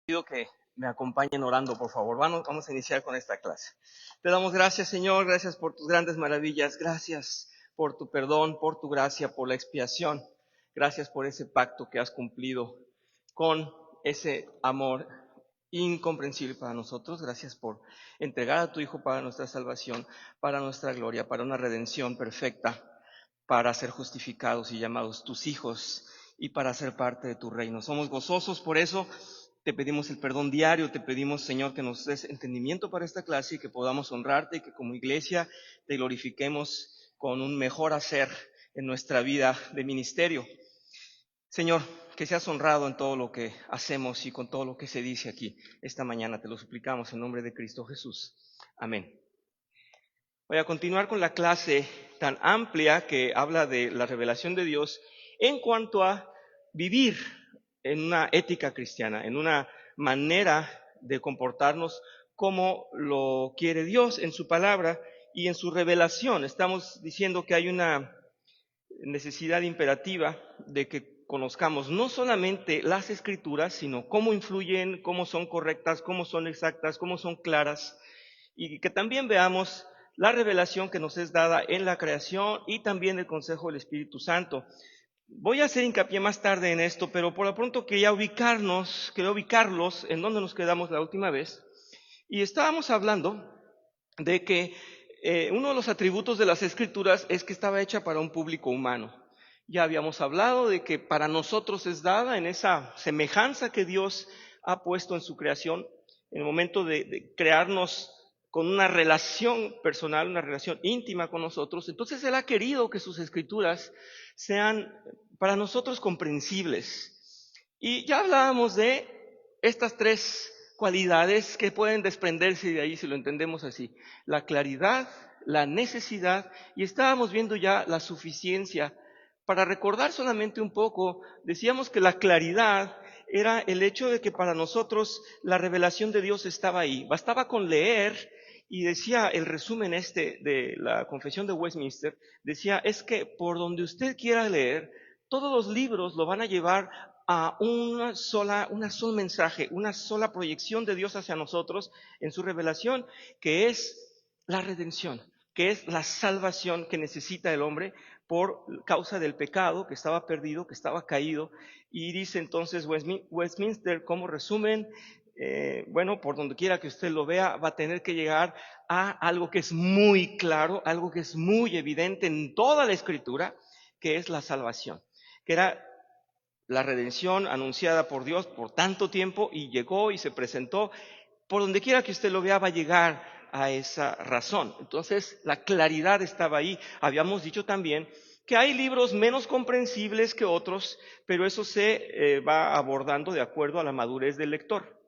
Pido que me acompañen orando, por favor. Vamos a iniciar con esta clase. Te damos gracias, Señor, gracias por tus grandes maravillas, gracias por tu perdón, por tu gracia, por la expiación. Gracias por ese pacto que has cumplido con ese amor incomprensible para nosotros. Gracias por entregar a tu Hijo para nuestra salvación, para nuestra gloria, para una redención perfecta, para ser justificados y llamados tus hijos y para ser parte de tu reino. Somos gozosos por eso. Te pedimos el perdón diario, te pedimos, Señor, que nos des entendimiento para esta clase y que podamos honrarte y que como iglesia te glorifiquemos con un mejor hacer en nuestra vida de ministerio. Señor, que seas honrado en todo lo que hacemos y con todo lo que se dice aquí esta mañana. Te lo suplicamos en nombre de Cristo Jesús. Amén. Voy a continuar con la clase tan amplia que habla de la revelación de Dios en cuanto a vivir en una ética cristiana, en una manera de comportarnos como lo quiere Dios en su palabra y en su revelación. Estamos diciendo que hay una necesidad imperativa de que conozcamos no solamente las Escrituras, sino cómo influyen, cómo son correctas, cómo son exactas, cómo son claras, y que también veamos la revelación que nos es dada en la creación y también el consejo del Espíritu Santo. Voy a hacer hincapié más tarde en esto, pero por lo pronto quería ubicarlos en donde nos quedamos la última vez. Y estábamos hablando de que uno de los atributos de las Escrituras es que estaba hecha para un público humano. Ya habíamos hablado de que para nosotros es dada en esa semejanza que Dios ha puesto en su creación, en el momento de crearnos con una relación personal, una relación íntima con nosotros. Entonces Él ha querido que sus Escrituras sean para nosotros comprensibles. Y ya hablábamos de estas tres cualidades que pueden desprenderse de ahí si lo entendemos así: la claridad, la necesidad, y estábamos viendo ya la suficiencia. Para recordar solamente un poco, decíamos que la claridad era el hecho de que para nosotros la revelación de Dios estaba ahí. Bastaba con leer, y decía el resumen de la Confesión de Westminster, decía, es que por donde usted quiera leer, todos los libros lo van a llevar a un solo mensaje, una sola proyección de Dios hacia nosotros en su revelación, que es la redención, que es la salvación que necesita el hombre por causa del pecado, que estaba perdido, que estaba caído. Y dice entonces Westminster como resumen, bueno, por donde quiera que usted lo vea, va a tener que llegar a algo que es muy claro, algo que es muy evidente en toda la Escritura, que es la salvación, que era la redención anunciada por Dios por tanto tiempo y llegó y se presentó. Por donde quiera que usted lo vea va a llegar a esa razón. Entonces la claridad estaba ahí. Habíamos dicho también que hay libros menos comprensibles que otros, pero eso se va abordando de acuerdo a la madurez del lector,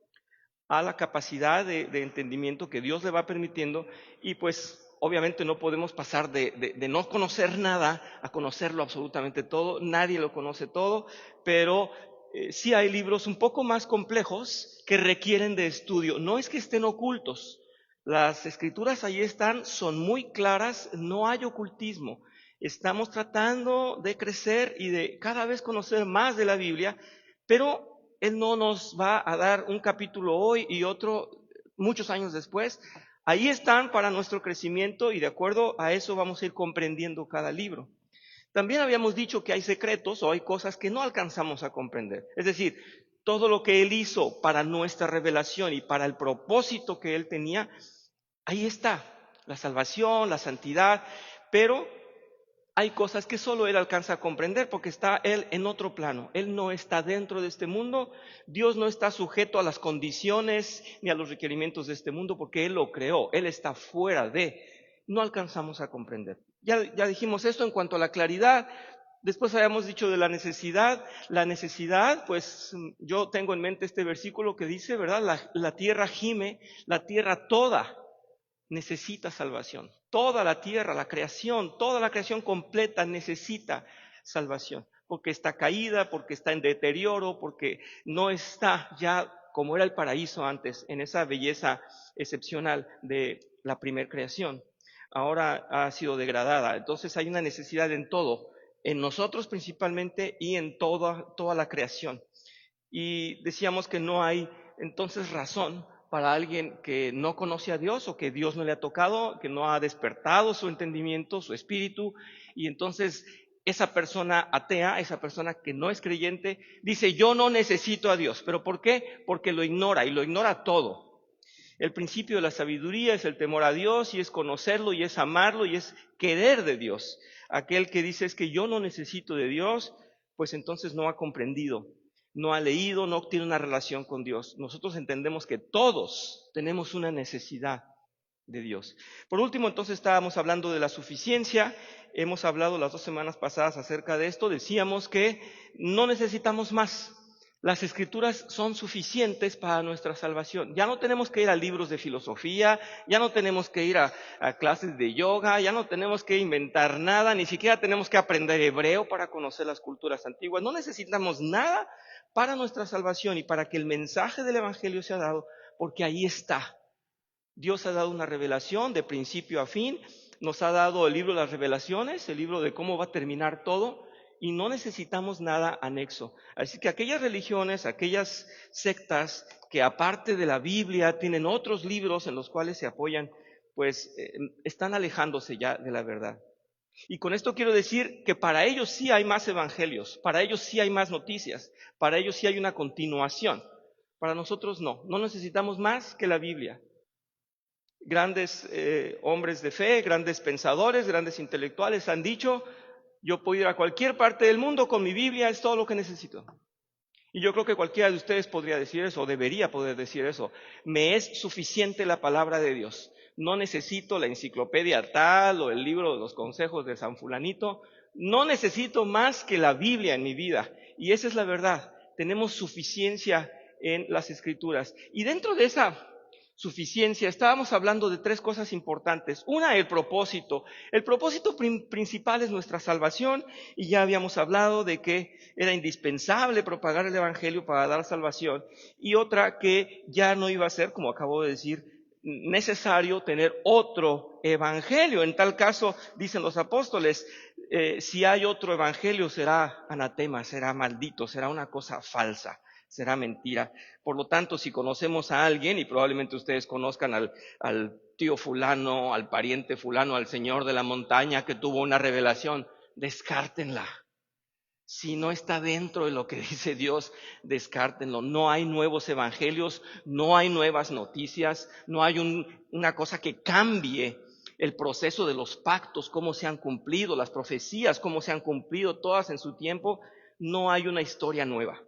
a la capacidad de entendimiento que Dios le va permitiendo, y pues obviamente no podemos pasar de no conocer nada a conocerlo absolutamente todo. Nadie lo conoce todo, pero sí hay libros un poco más complejos que requieren de estudio. No es que estén ocultos, las Escrituras ahí están, son muy claras, no hay ocultismo. Estamos tratando de crecer y de cada vez conocer más de la Biblia, pero Él no nos va a dar un capítulo hoy y otro muchos años después. Ahí están para nuestro crecimiento y de acuerdo a eso vamos a ir comprendiendo cada libro. También habíamos dicho que hay secretos o hay cosas que no alcanzamos a comprender. Es decir, todo lo que Él hizo para nuestra revelación y para el propósito que Él tenía, ahí está, la salvación, la santidad, pero hay cosas que solo Él alcanza a comprender porque está Él en otro plano. Él no está dentro de este mundo. Dios no está sujeto a las condiciones ni a los requerimientos de este mundo porque Él lo creó. Él está fuera de. No alcanzamos a comprender. Ya dijimos esto en cuanto a la claridad. Después habíamos dicho de la necesidad. La necesidad, pues yo tengo en mente este versículo que dice, ¿verdad? La tierra gime, la tierra toda necesita salvación. Toda la tierra, toda la creación completa necesita salvación, porque está caída, porque está en deterioro, porque no está ya como era el paraíso antes, en esa belleza excepcional de la primer creación. Ahora ha sido degradada. Entonces hay una necesidad en todo, en nosotros principalmente y en toda la creación. Y decíamos que no hay entonces razón para alguien que no conoce a Dios o que Dios no le ha tocado, que no ha despertado su entendimiento, su espíritu, y entonces esa persona atea, esa persona que no es creyente, dice, yo no necesito a Dios. ¿Pero por qué? Porque lo ignora, y lo ignora todo. El principio de la sabiduría es el temor a Dios, y es conocerlo, y es amarlo, y es querer de Dios. Aquel que dice es que yo no necesito de Dios, pues entonces no ha comprendido, no ha leído, no tiene una relación con Dios. Nosotros entendemos que todos tenemos una necesidad de Dios. Por último, entonces estábamos hablando de la suficiencia. Hemos hablado las 2 semanas pasadas acerca de esto. Decíamos que no necesitamos más. Las escrituras son suficientes para nuestra salvación. Ya no tenemos que ir a libros de filosofía, ya no tenemos que ir a clases de yoga, ya no tenemos que inventar nada, ni siquiera tenemos que aprender hebreo para conocer las culturas antiguas. No necesitamos nada para nuestra salvación y para que el mensaje del Evangelio sea dado, porque ahí está. Dios ha dado una revelación de principio a fin, nos ha dado el libro de las revelaciones, el libro de cómo va a terminar todo, y no necesitamos nada anexo. Así que aquellas religiones, aquellas sectas que aparte de la Biblia tienen otros libros en los cuales se apoyan, pues están alejándose ya de la verdad. Y con esto quiero decir que para ellos sí hay más evangelios, para ellos sí hay más noticias, para ellos sí hay una continuación. Para nosotros no necesitamos más que la Biblia. Grandes hombres de fe, grandes pensadores, grandes intelectuales han dicho, yo puedo ir a cualquier parte del mundo con mi Biblia, es todo lo que necesito. Y yo creo que cualquiera de ustedes podría decir eso, o debería poder decir eso. Me es suficiente la palabra de Dios. No necesito la enciclopedia tal o el libro de los consejos de San Fulanito. No necesito más que la Biblia en mi vida. Y esa es la verdad. Tenemos suficiencia en las Escrituras. Y dentro de esa suficiencia, estábamos hablando de 3 cosas importantes. Una, el propósito. El propósito principal es nuestra salvación, y ya habíamos hablado de que era indispensable propagar el Evangelio para dar salvación. Y otra, que ya no iba a ser, como acabo de decir, necesario tener otro Evangelio. En tal caso, dicen los apóstoles, si hay otro Evangelio será anatema, será maldito, será una cosa falsa. Será mentira. Por lo tanto, si conocemos a alguien, y probablemente ustedes conozcan al tío fulano, al pariente fulano, al señor de la montaña que tuvo una revelación, descártenla. Si no está dentro de lo que dice Dios, descártenlo. No hay nuevos evangelios, no hay nuevas noticias, no hay una cosa que cambie el proceso de los pactos, cómo se han cumplido, las profecías, cómo se han cumplido todas en su tiempo. No hay una historia nueva.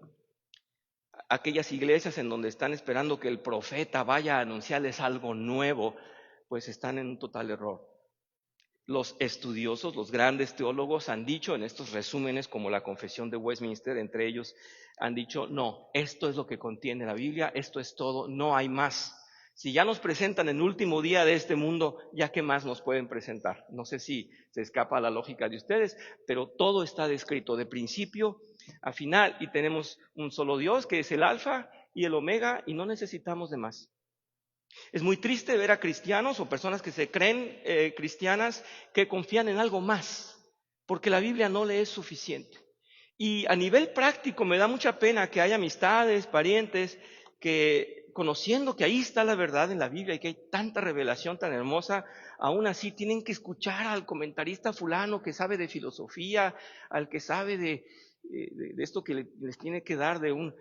Aquellas iglesias en donde están esperando que el profeta vaya a anunciarles algo nuevo, pues están en un total error. Los estudiosos, los grandes teólogos han dicho en estos resúmenes como la Confesión de Westminster, entre ellos han dicho, no, esto es lo que contiene la Biblia, esto es todo, no hay más. Si ya nos presentan en el último día de este mundo, ¿ya qué más nos pueden presentar? No sé si se escapa a la lógica de ustedes, pero todo está descrito de principio a final, y tenemos un solo Dios que es el alfa y el omega, y no necesitamos de más. Es muy triste ver a cristianos o personas que se creen cristianas que confían en algo más, porque la Biblia no le es suficiente. Y a nivel práctico me da mucha pena que haya amistades, parientes, que conociendo que ahí está la verdad en la Biblia y que hay tanta revelación tan hermosa, aún así tienen que escuchar al comentarista fulano que sabe de filosofía, al que sabe de esto que les tiene que dar de un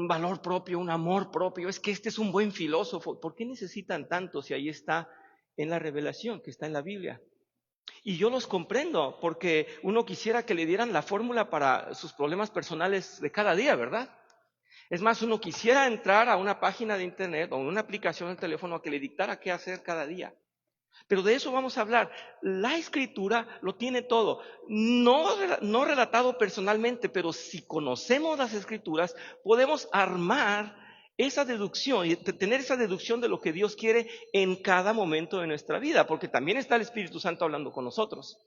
valor propio, un amor propio. Es que este es un buen filósofo. ¿Por qué necesitan tanto si ahí está en la revelación, que está en la Biblia? Y yo los comprendo, porque uno quisiera que le dieran la fórmula para sus problemas personales de cada día, ¿verdad? Es más, uno quisiera entrar a una página de internet o una aplicación del teléfono que le dictara qué hacer cada día. Pero de eso vamos a hablar. La Escritura lo tiene todo. No relatado personalmente, pero si conocemos las Escrituras, podemos armar esa deducción y tener esa deducción de lo que Dios quiere en cada momento de nuestra vida, porque también está el Espíritu Santo hablando con nosotros.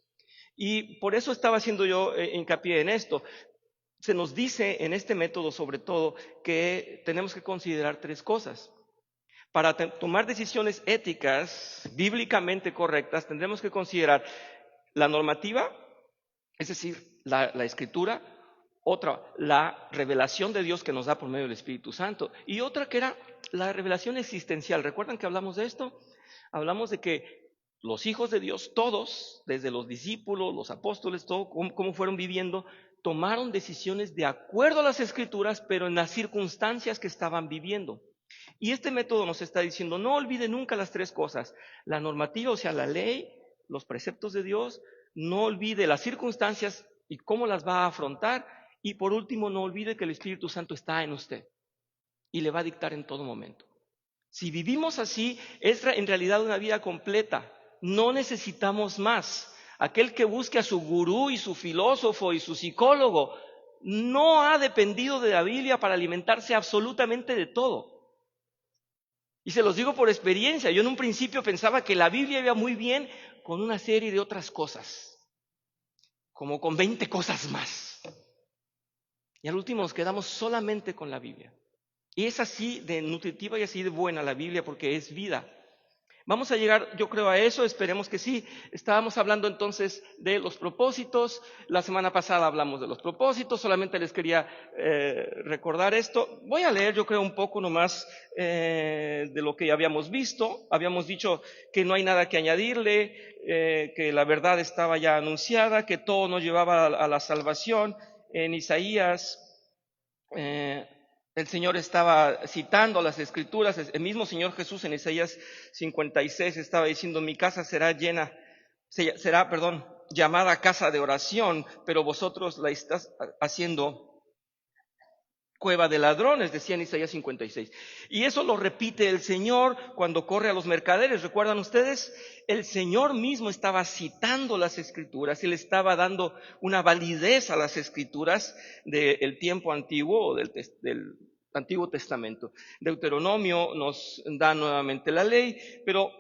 Y por eso estaba haciendo yo hincapié en esto. Se nos dice en este método, sobre todo, que tenemos que considerar 3 cosas. Para tomar decisiones éticas, bíblicamente correctas, tendremos que considerar la normativa, es decir, la Escritura, Otra, la revelación de Dios que nos da por medio del Espíritu Santo. Y otra que era la revelación existencial. ¿Recuerdan que hablamos de esto? Hablamos de que los hijos de Dios, todos, desde los discípulos, los apóstoles, todo, cómo fueron viviendo, tomaron decisiones de acuerdo a las Escrituras, pero en las circunstancias que estaban viviendo. Y este método nos está diciendo, no olvide nunca las tres cosas: la normativa, o sea, la ley, los preceptos de Dios; no olvide las circunstancias y cómo las va a afrontar; y por último, no olvide que el Espíritu Santo está en usted y le va a dictar en todo momento. Si vivimos así, es en realidad una vida completa. No necesitamos más. Aquel que busque a su gurú y su filósofo y su psicólogo no ha dependido de la Biblia para alimentarse absolutamente de todo. Y se los digo por experiencia. Yo en un principio pensaba que la Biblia iba muy bien con una serie de otras cosas, como con 20 cosas más. Y al último nos quedamos solamente con la Biblia. Y es así de nutritiva y así de buena la Biblia, porque es vida. Vamos a llegar, yo creo, a eso, esperemos que sí. Estábamos hablando entonces de los propósitos. La semana pasada hablamos de los propósitos, solamente les quería recordar esto. Voy a leer, yo creo, un poco nomás de lo que ya habíamos visto. Habíamos dicho que no hay nada que añadirle, que la verdad estaba ya anunciada, que todo nos llevaba a la salvación. En Isaías, el Señor estaba citando las Escrituras. El mismo Señor Jesús en Isaías 56 estaba diciendo: mi casa será llamada casa de oración, pero vosotros la estás haciendo cueva de ladrones, decía en Isaías 56. Y eso lo repite el Señor cuando corre a los mercaderes. ¿Recuerdan ustedes? El Señor mismo estaba citando las Escrituras y le estaba dando una validez a las Escrituras del tiempo antiguo o del Antiguo Testamento. Deuteronomio nos da nuevamente la ley, pero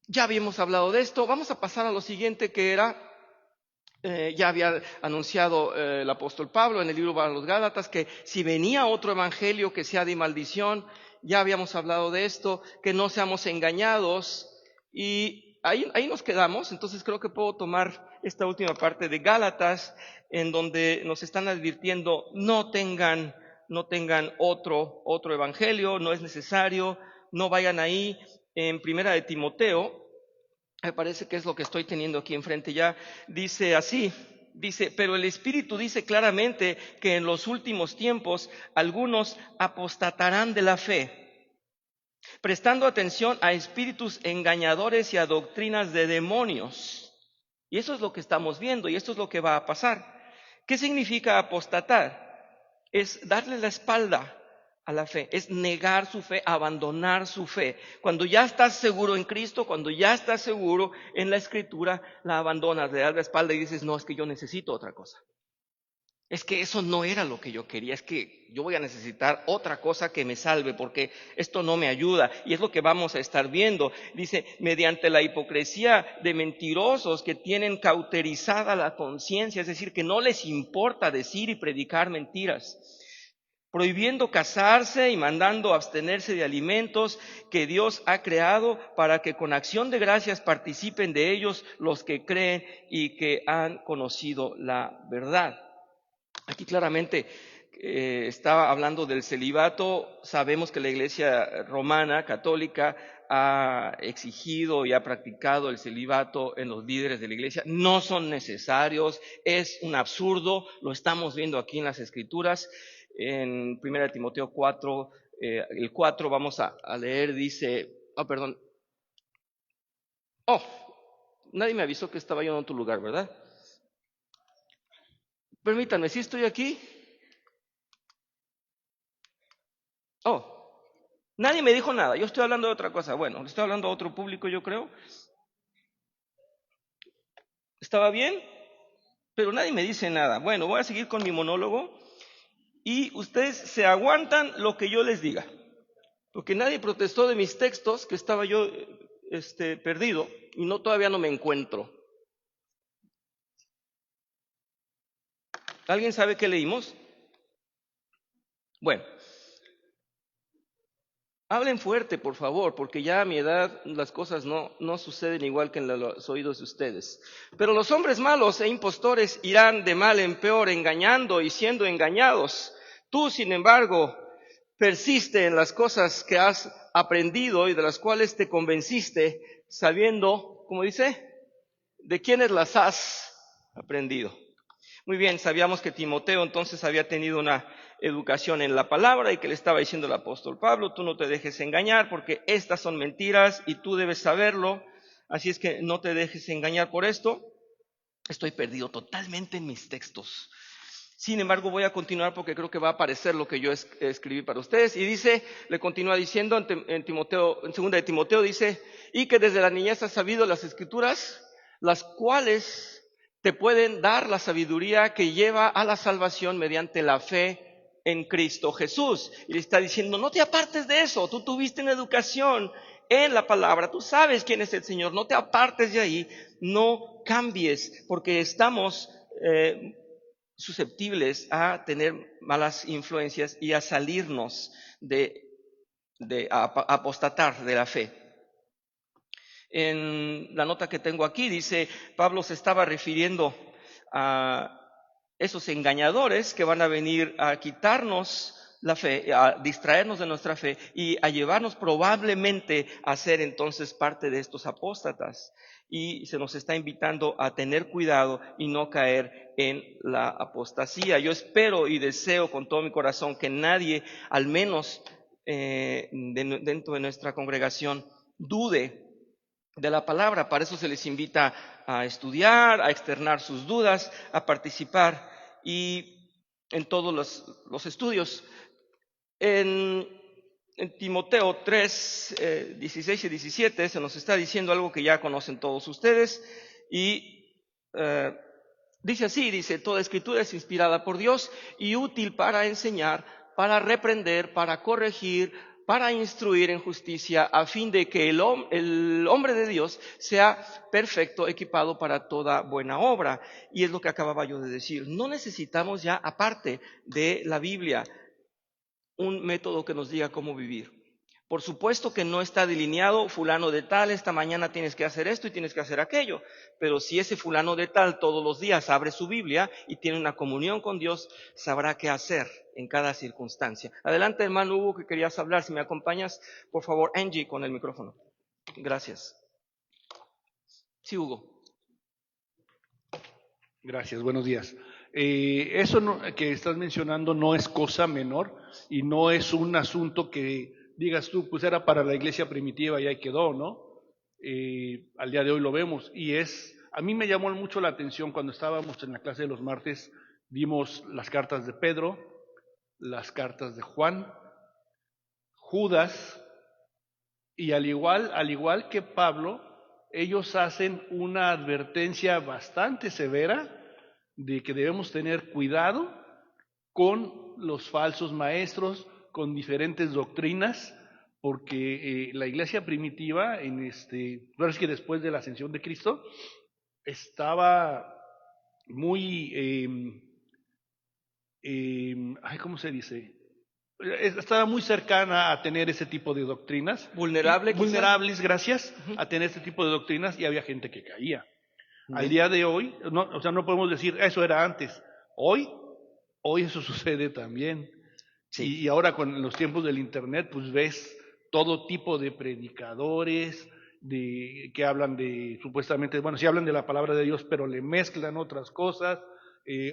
ya habíamos hablado de esto. Vamos a pasar a lo siguiente, que era... ya había anunciado el apóstol Pablo en el libro para los Gálatas que si venía otro evangelio que sea de maldición. Ya habíamos hablado de esto, que no seamos engañados, y ahí nos quedamos. Entonces creo que puedo tomar esta última parte de Gálatas, en donde nos están advirtiendo: no tengan otro evangelio, no es necesario, no vayan ahí. En Primera de Timoteo, me parece que es lo que estoy teniendo aquí enfrente ya, dice así, pero el Espíritu dice claramente que en los últimos tiempos algunos apostatarán de la fe, prestando atención a espíritus engañadores y a doctrinas de demonios. Y eso es lo que estamos viendo, y esto es lo que va a pasar. ¿Qué significa apostatar? Es darle la espalda a la fe, es negar su fe, abandonar su fe. Cuando ya estás seguro en Cristo, cuando ya estás seguro en la Escritura, la abandonas, le das la espalda y dices: no, es que yo necesito otra cosa. Es que eso no era lo que yo quería, es que yo voy a necesitar otra cosa que me salve, porque esto no me ayuda. Y es lo que vamos a estar viendo. Dice: mediante la hipocresía de mentirosos que tienen cauterizada la conciencia, es decir, que no les importa decir y predicar mentiras, prohibiendo casarse y mandando abstenerse de alimentos que Dios ha creado, para que con acción de gracias participen de ellos los que creen y que han conocido la verdad. Aquí claramente estaba hablando del celibato. Sabemos que la Iglesia romana, católica, ha exigido y ha practicado el celibato en los líderes de la Iglesia. No son necesarios, es un absurdo, lo estamos viendo aquí en las Escrituras. En 1 Timoteo 4, el 4 vamos a leer, dice... nadie me avisó que estaba yo en otro lugar, ¿verdad? Permítanme, ¿sí estoy aquí? Nadie me dijo nada, yo estoy hablando de otra cosa. Bueno, estoy hablando a otro público, yo creo. ¿Estaba bien? Pero nadie me dice nada. Bueno, voy a seguir con mi monólogo y ustedes se aguantan lo que yo les diga, porque nadie protestó de mis textos, que estaba yo perdido y todavía no me encuentro. ¿Alguien sabe qué leímos? Bueno, Hablen fuerte, por favor, porque ya a mi edad las cosas no suceden igual que en los oídos de ustedes. Pero los hombres malos e impostores irán de mal en peor, engañando y siendo engañados. Tú, sin embargo, persiste en las cosas que has aprendido y de las cuales te convenciste, sabiendo, como dice, de quiénes las has aprendido. Muy bien, sabíamos que Timoteo entonces había tenido una educación en la palabra y que le estaba diciendo el apóstol Pablo, tú no te dejes engañar porque estas son mentiras y tú debes saberlo, así es que no te dejes engañar por esto. Estoy perdido totalmente en mis textos. Sin embargo, voy a continuar porque creo que va a aparecer lo que yo escribí para ustedes. Y dice, le continúa diciendo en Timoteo, en 2 de Timoteo dice, y que desde la niñez has sabido las escrituras, las cuales te pueden dar la sabiduría que lleva a la salvación mediante la fe en Cristo Jesús. Y le está diciendo, no te apartes de eso, tú tuviste una educación en la palabra, tú sabes quién es el Señor, no te apartes de ahí, no cambies, porque estamos susceptibles a tener malas influencias y a salirnos a apostatar de la fe. En la nota que tengo aquí dice, Pablo se estaba refiriendo a esos engañadores que van a venir a quitarnos la fe, a distraernos de nuestra fe y a llevarnos probablemente a ser entonces parte de estos apóstatas. Y se nos está invitando a tener cuidado y no caer en la apostasía. Yo espero y deseo con todo mi corazón que nadie, al menos dentro de nuestra congregación, dude de la palabra. Para eso se les invita a estudiar, a externar sus dudas, a participar y en todos los estudios. En Timoteo 3, 16 y 17 se nos está diciendo algo que ya conocen todos ustedes y dice así, dice, toda escritura es inspirada por Dios y útil para enseñar, para reprender, para corregir, para instruir en justicia, a fin de que el hombre de Dios sea perfecto, equipado para toda buena obra. Y es lo que acababa yo de decir. No necesitamos ya, aparte de la Biblia, un método que nos diga cómo vivir. Por supuesto que no está delineado, fulano de tal, esta mañana tienes que hacer esto y tienes que hacer aquello, pero si ese fulano de tal todos los días abre su Biblia y tiene una comunión con Dios, sabrá qué hacer en cada circunstancia. Adelante, hermano Hugo, que querías hablar. Si me acompañas, por favor, Angie, con el micrófono. Gracias. Sí, Hugo. Gracias, buenos días. Eso que estás mencionando no es cosa menor y no es un asunto que digas tú, pues era para la iglesia primitiva y ahí quedó, ¿no? Al día de hoy lo vemos y a mí me llamó mucho la atención cuando estábamos en la clase de los martes, vimos las cartas de Pedro, las cartas de Juan, Judas y al igual que Pablo, ellos hacen una advertencia bastante severa de que debemos tener cuidado con los falsos maestros, con diferentes doctrinas, porque la iglesia primitiva, es que después de la ascensión de Cristo, estaba muy, ¿cómo se dice? Estaba muy cercana a tener ese tipo de doctrinas. Vulnerables, gracias, a tener ese tipo de doctrinas y había gente que caía. Al día de hoy, no podemos decir, eso era antes. Hoy eso sucede también. Sí. Y ahora con los tiempos del internet, pues ves todo tipo de predicadores que hablan supuestamente, sí hablan de la palabra de Dios, pero le mezclan otras cosas,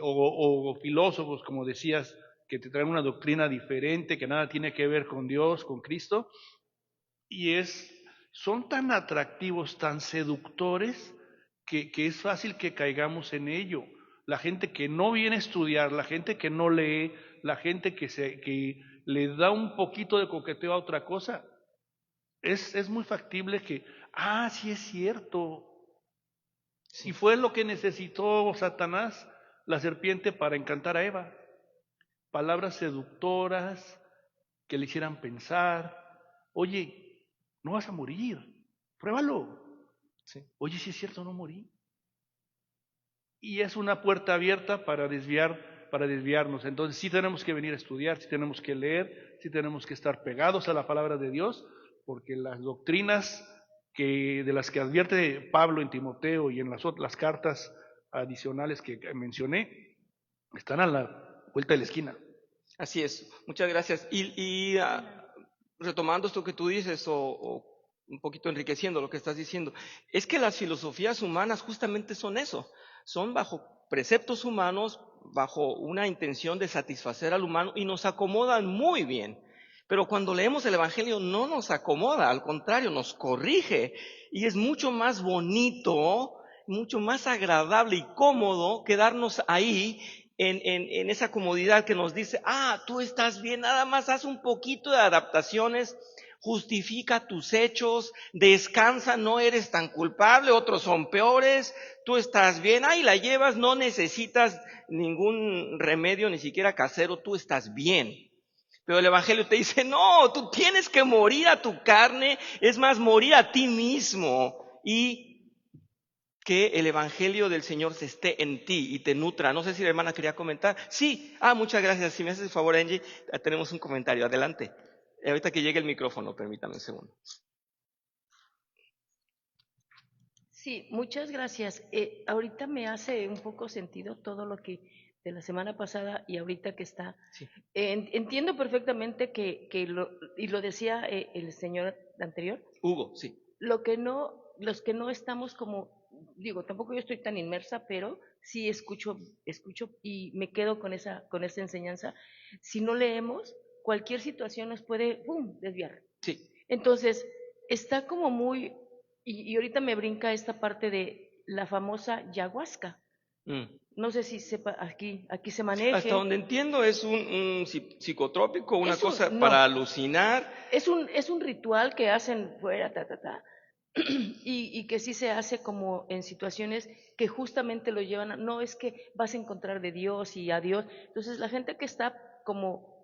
o filósofos, como decías, que te traen una doctrina diferente, que nada tiene que ver con Dios, con Cristo, y son tan atractivos, tan seductores, que es fácil que caigamos en ello. La gente que no viene a estudiar, la gente que no lee, la gente que le da un poquito de coqueteo a otra cosa, es muy factible que, sí es cierto. Sí. Y fue lo que necesitó Satanás, la serpiente, para encantar a Eva. Palabras seductoras que le hicieran pensar, oye, no vas a morir, pruébalo. Sí. Oye, si es cierto, no morí. Y es una puerta abierta para desviar para desviarnos. Entonces sí tenemos que venir a estudiar, sí tenemos que leer, sí tenemos que estar pegados a la palabra de Dios, porque las doctrinas de las que advierte Pablo en Timoteo y en las cartas adicionales que mencioné, están a la vuelta de la esquina. Así es, muchas gracias. Y retomando esto que tú dices, o un poquito enriqueciendo lo que estás diciendo, es que las filosofías humanas justamente son eso, son bajo preceptos humanos, bajo una intención de satisfacer al humano y nos acomodan muy bien. Pero cuando leemos el Evangelio no nos acomoda, al contrario, nos corrige y es mucho más bonito, mucho más agradable y cómodo quedarnos ahí en esa comodidad que nos dice, tú estás bien, nada más haz un poquito de adaptaciones, justifica tus hechos, descansa, no eres tan culpable, otros son peores, tú estás bien, ahí la llevas, no necesitas ningún remedio, ni siquiera casero, tú estás bien. Pero el Evangelio te dice, no, tú tienes que morir a tu carne, es más, morir a ti mismo y que el Evangelio del Señor se esté en ti y te nutra. No sé si la hermana quería comentar. Sí, muchas gracias. Si me haces el favor, Angie, tenemos un comentario. Adelante. Ahorita que llegue el micrófono, permítame un segundo. Sí, muchas gracias. Ahorita me hace un poco sentido todo lo que de la semana pasada y ahorita que está. Sí. Entiendo perfectamente y lo decía el señor anterior. Hugo, sí. Los que no estamos como, digo, tampoco yo estoy tan inmersa, pero sí escucho y me quedo con esa enseñanza. Si no leemos, cualquier situación nos puede desviar. Sí. Entonces, está como muy, y ahorita me brinca esta parte de la famosa ayahuasca. No sé si sepa, aquí se maneja. Hasta donde entiendo es un psicotrópico, una cosa para alucinar. Es un ritual que hacen fuera, y que sí se hace como en situaciones que justamente lo llevan, no es que vas a encontrar de Dios y a Dios. Entonces la gente que está como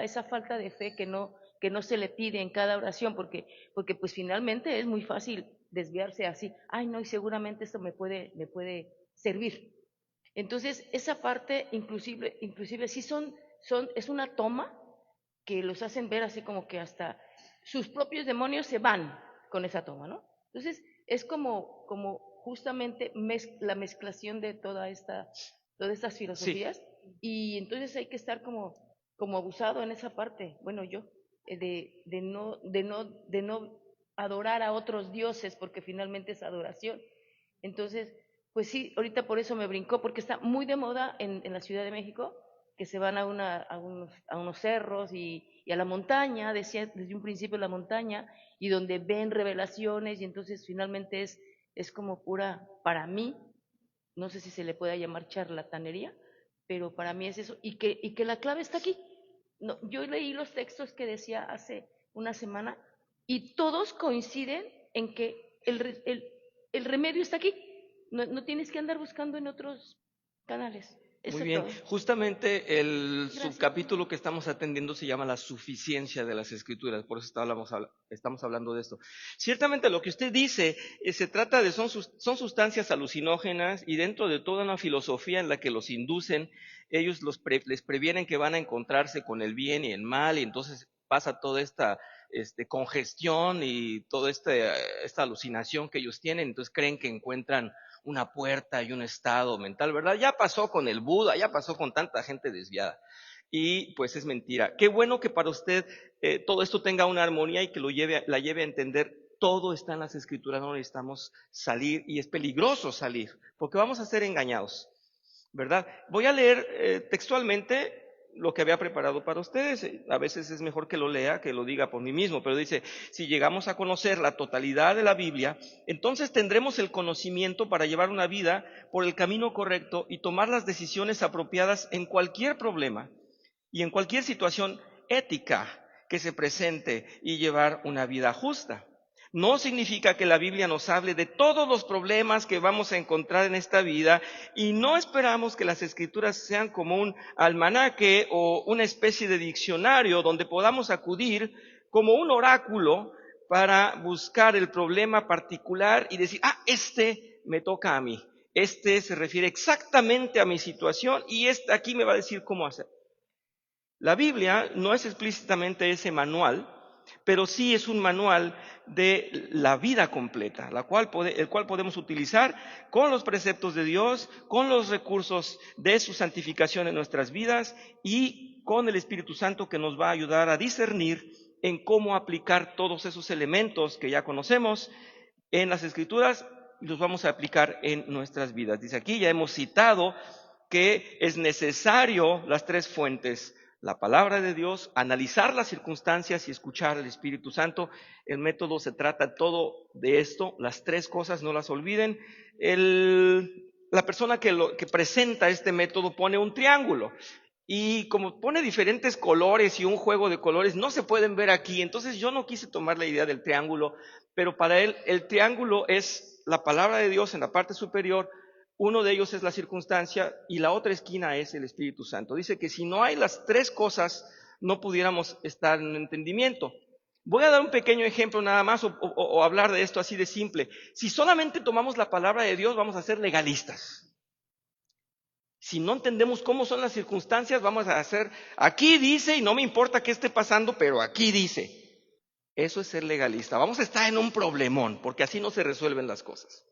esa falta de fe que no se le pide en cada oración, porque pues finalmente es muy fácil desviarse así, no, y seguramente esto me puede servir. Entonces, esa parte inclusive sí es una toma que los hacen ver así como que hasta sus propios demonios se van con esa toma, ¿no? Entonces, es como justamente la mezclación de todas estas filosofías, sí. Y entonces hay que estar como abusado en esa parte, bueno, yo, de no adorar a otros dioses, porque finalmente es adoración. Entonces, pues sí, ahorita por eso me brincó, porque está muy de moda en la Ciudad de México, que se van a unos cerros y a la montaña, decía desde un principio la montaña, y donde ven revelaciones, y entonces finalmente es como pura, para mí, no sé si se le pueda llamar charlatanería, pero para mí es eso, y que la clave está aquí. No, yo leí los textos que decía hace una semana, y todos coinciden en que el remedio está aquí. No tienes que andar buscando en otros canales. Eso muy bien, todo. Justamente el subcapítulo que estamos atendiendo se llama la suficiencia de las Escrituras, por eso estamos hablando de esto. Ciertamente lo que usted dice, se trata de, son sustancias alucinógenas y dentro de toda una filosofía en la que los inducen, ellos les previenen que van a encontrarse con el bien y el mal y entonces pasa toda esta congestión y toda esta alucinación que ellos tienen, entonces creen que encuentran una puerta y un estado mental, ¿verdad? Ya pasó con el Buda, ya pasó con tanta gente desviada. Y pues es mentira. Qué bueno que para usted todo esto tenga una armonía y que la lleve a entender. Todo está en las Escrituras, no necesitamos salir y es peligroso salir, porque vamos a ser engañados, ¿verdad? Voy a leer textualmente lo que había preparado para ustedes. A veces es mejor que lo lea, que lo diga por mí mismo, pero dice, si llegamos a conocer la totalidad de la Biblia, entonces tendremos el conocimiento para llevar una vida por el camino correcto y tomar las decisiones apropiadas en cualquier problema y en cualquier situación ética que se presente y llevar una vida justa. No significa que la Biblia nos hable de todos los problemas que vamos a encontrar en esta vida y no esperamos que las Escrituras sean como un almanaque o una especie de diccionario donde podamos acudir como un oráculo para buscar el problema particular y decir, este me toca a mí. Este se refiere exactamente a mi situación y este aquí me va a decir cómo hacer. La Biblia no es explícitamente ese manual, pero sí es un manual de la vida completa, el cual podemos utilizar con los preceptos de Dios, con los recursos de su santificación en nuestras vidas y con el Espíritu Santo que nos va a ayudar a discernir en cómo aplicar todos esos elementos que ya conocemos en las Escrituras y los vamos a aplicar en nuestras vidas. Dice aquí, ya hemos citado que es necesario las tres fuentes: la palabra de Dios, analizar las circunstancias y escuchar al Espíritu Santo. El método se trata todo de esto, las tres cosas, no las olviden. La persona que presenta este método pone un triángulo y como pone diferentes colores y un juego de colores, no se pueden ver aquí. Entonces yo no quise tomar la idea del triángulo, pero para él el triángulo es la palabra de Dios en la parte superior. Uno de ellos es la circunstancia y la otra esquina es el Espíritu Santo. Dice que si no hay las tres cosas, no pudiéramos estar en entendimiento. Voy a dar un pequeño ejemplo nada más o hablar de esto así de simple. Si solamente tomamos la palabra de Dios, vamos a ser legalistas. Si no entendemos cómo son las circunstancias, vamos a hacer, aquí dice y no me importa qué esté pasando, pero aquí dice. Eso es ser legalista. Vamos a estar en un problemón, porque así no se resuelven las cosas.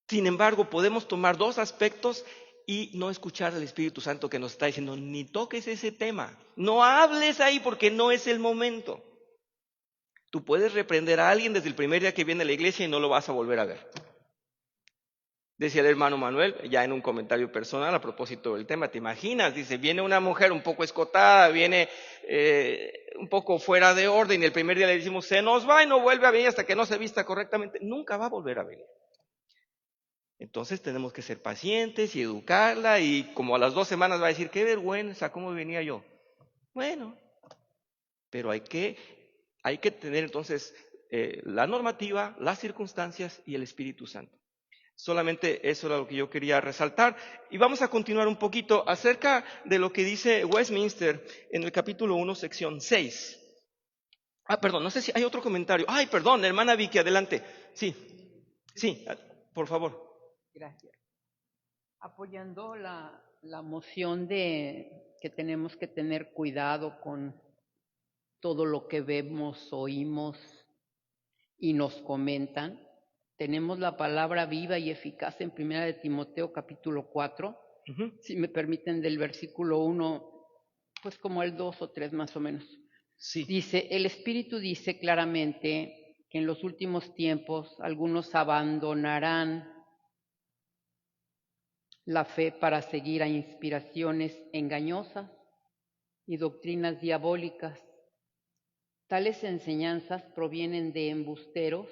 Sin embargo, podemos tomar dos aspectos y no escuchar al Espíritu Santo que nos está diciendo, ni toques ese tema, no hables ahí porque no es el momento. Tú puedes reprender a alguien desde el primer día que viene a la iglesia y no lo vas a volver a ver. Decía el hermano Manuel, ya en un comentario personal a propósito del tema, ¿te imaginas? Dice, viene una mujer un poco escotada, viene un poco fuera de orden y el primer día le decimos, se nos va y no vuelve a venir hasta que no se vista correctamente. Nunca va a volver a venir. Entonces tenemos que ser pacientes y educarla y como a las 2 semanas va a decir, qué vergüenza, ¿cómo venía yo? Bueno, pero hay que tener entonces la normativa, las circunstancias y el Espíritu Santo. Solamente eso era lo que yo quería resaltar. Y vamos a continuar un poquito acerca de lo que dice Westminster en el capítulo 1, sección 6. Perdón, no sé si hay otro comentario. Ay, perdón, hermana Vicky, adelante. Sí, por favor. Gracias. Apoyando la moción de que tenemos que tener cuidado con todo lo que vemos, oímos y nos comentan, tenemos la palabra viva y eficaz en 1 de Timoteo capítulo 4, si me permiten del versículo 1, pues como el 2 o 3 más o menos. Sí. Dice, el Espíritu dice claramente que en los últimos tiempos algunos abandonarán la fe para seguir a inspiraciones engañosas y doctrinas diabólicas. Tales enseñanzas provienen de embusteros,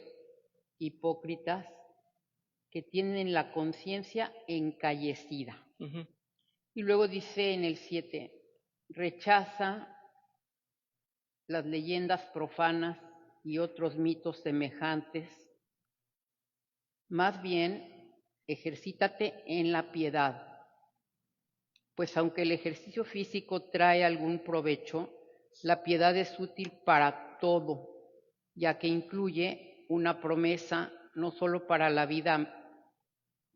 hipócritas, que tienen la conciencia encallecida. Y luego dice en el 7, rechaza las leyendas profanas y otros mitos semejantes. Más bien, ejercítate en la piedad, pues aunque el ejercicio físico trae algún provecho, la piedad es útil para todo, ya que incluye una promesa no solo para la vida